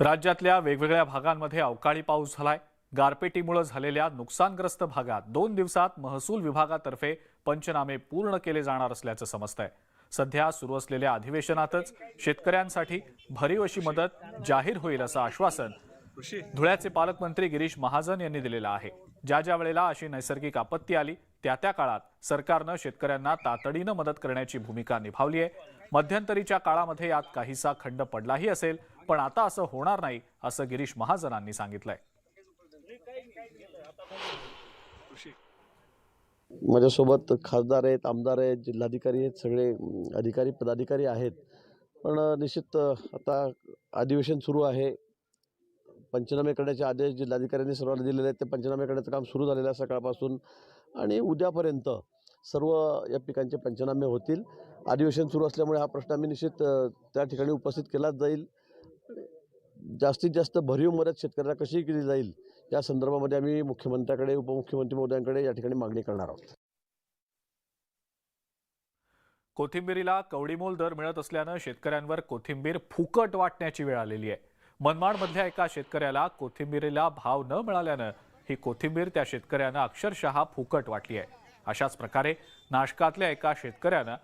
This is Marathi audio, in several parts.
राज्यातल्या वेगवेगळ्या भागांमध्ये अवकाळी पाऊस झालाय। गारपेटीमुळे झालेल्या नुकसानग्रस्त भागात 2 दिवसात महसूल विभागातर्फे पंचनामे पूर्ण केले जाणार असल्याचं समजतंय। सध्या सुरू असलेल्या अधिवेशनातच शेतकऱ्यांसाठी भरीव अशी मदत जाहीर होईल असं आश्वासन धुळ्याचे पालकमंत्री गिरीश महाजन यांनी दिलेलं आहे। ज्या वेळेला अशी नैसर्गिक आपत्ती आली त्या काळात सरकारनं शेतकऱ्यांना तातडीनं मदत करण्याची भूमिका निभावली आहे। मध्यंतरीच्या काळामध्ये यात काहीसा खंड पडलाही असेल, पण आता असं होणार नाही असं गिरीश महाजनांनी सांगितलंय। माझ्यासोबत खासदार आहेत, आमदार आहेत, जिल्हाधिकारी आहेत, सगळे अधिकारी पदाधिकारी आहेत। पण निश्चित आता अधिवेशन सुरू आहे। पंचनामे करण्याचे आदेश जिल्हाधिकाऱ्यांनी सर्वांना दिलेले आहेत। ते पंचनामे करण्याचं काम सुरू झालेलं आहे सकाळपासून आणि उद्यापर्यंत सर्व या पिकांचे पंचनामे होतील। अधिवेशन सुरू असल्यामुळे हा प्रश्न आम्ही निश्चित त्या ठिकाणी उपस्थित केलाच जाईल। जास्तीत जास्त भरीव मदत शेतकऱ्यांना कशी केली जाईल या संदर्भामध्ये आम्ही मुख्यमंत्र्यांकडे, उपमुख्यमंत्री महोदयांकडे या ठिकाणी मागणी करणार आहोत। कोथिंबीरीला कवडीमोल दर मिळत असल्यानं शेतकऱ्यांवर कोथिंबीर फुकट वाटण्याची वेळ आलेली आहे। मनमाडमधल्या एका शेतकऱ्याला कोथिंबीरीला भाव न मिळाल्यानं ही कोथिंबीर त्या शेतकऱ्यानं अक्षरशः फुकट वाटली आहे। अशाच प्रकारे नाशकातल्या एका शेतकऱ्यानं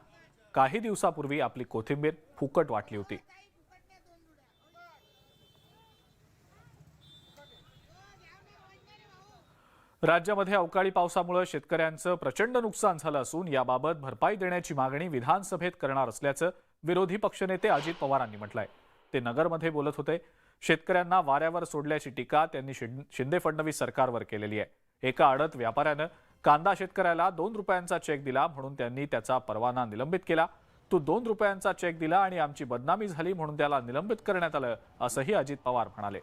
काही दिवसापूर्वी आपली कोथिंबीर फुकट वाटली होती। राज्यामध्ये अवकाळी पावसामुळे शेतकऱ्यांचं प्रचंड नुकसान झालं असून याबाबत भरपाई देण्याची मागणी विधानसभेत करणार असल्याचं विरोधी पक्षनेते अजित पवारांनी म्हटलंय। ते नगरमध्ये बोलत होते। शेतकऱ्यांना वाऱ्यावर सोडल्याची टीका त्यांनी शिंदे फडणवीस सरकारवर केलेली आहे। एका आडत व्यापाऱ्यानं कांदा शेतकऱ्याला 2 रुपयांचा चेक दिला म्हणून त्यांनी त्याचा परवाना निलंबित केला। तू 2 रुपयांचा चेक दिला आणि आमची बदनामी झाली म्हणून त्याला निलंबित करण्यात आलं असंही अजित पवार म्हणाले।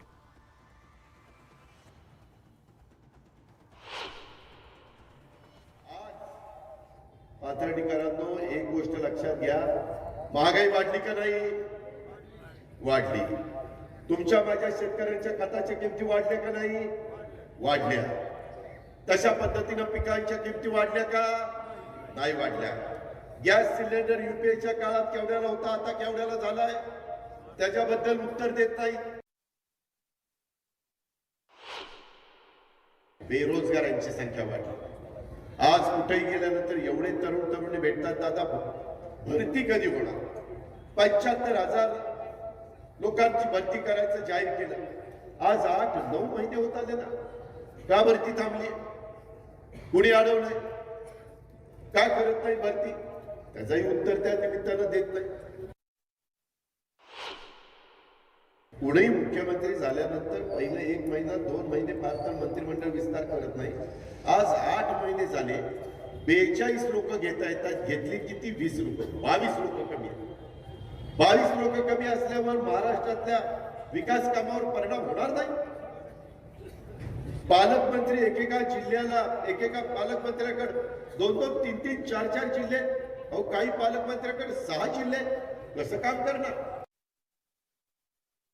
पाथर्डीकरांनो, एक गोष्ट लक्षात घ्या, महागाई वाढली का नाही? वाढली। तुमच्या माझ्या शेतकऱ्यांच्या खताच्या किमती वाढल्या का नाही? वाढल्या। तशा पद्धतीनं पिकांच्या किमती वाढल्या का? नाही वाढल्या। गॅस सिलेंडर युपीएच्या काळात केवढ्याला होता, आता केवढ्याला झालाय? त्याच्याबद्दल उत्तर देत नाही। बेरोजगारांची संख्या वाढली। आज कुठेही गेल्यानंतर एवढे तरुण तरुणी भेटतात, दादा भरती कधी होणार? 75,000 लोकांची भरती करायचं जाहीर केलं। आज 8-9 महिने होत आले ना, का भरती थांबली? कुणी अडवलंय? का करत नाही भरती? त्याचंही उत्तर त्या निमित्तानं देत नाही। पुढेही मुख्यमंत्री झाल्यानंतर पहिले 1 महिना 2 महिने फार तर मंत्रिमंडळ विस्तार करत नाही। आज 8 महिने झाले, 42 लोक घेता येतात। घेतली किती? 20 लोक, 22 लोक कमी आहेत। 22 लोक कमी असल्यावर महाराष्ट्रातल्या विकास कामावर परिणाम होणार नाही। पालकमंत्री एकेका जिल्ह्याला, एकेका पालकमंत्र्याकडे 2-2, 3-3, 4-4 जिल्हे, काही पालकमंत्र्याकडे 6 जिल्हे, कसं काम करणार?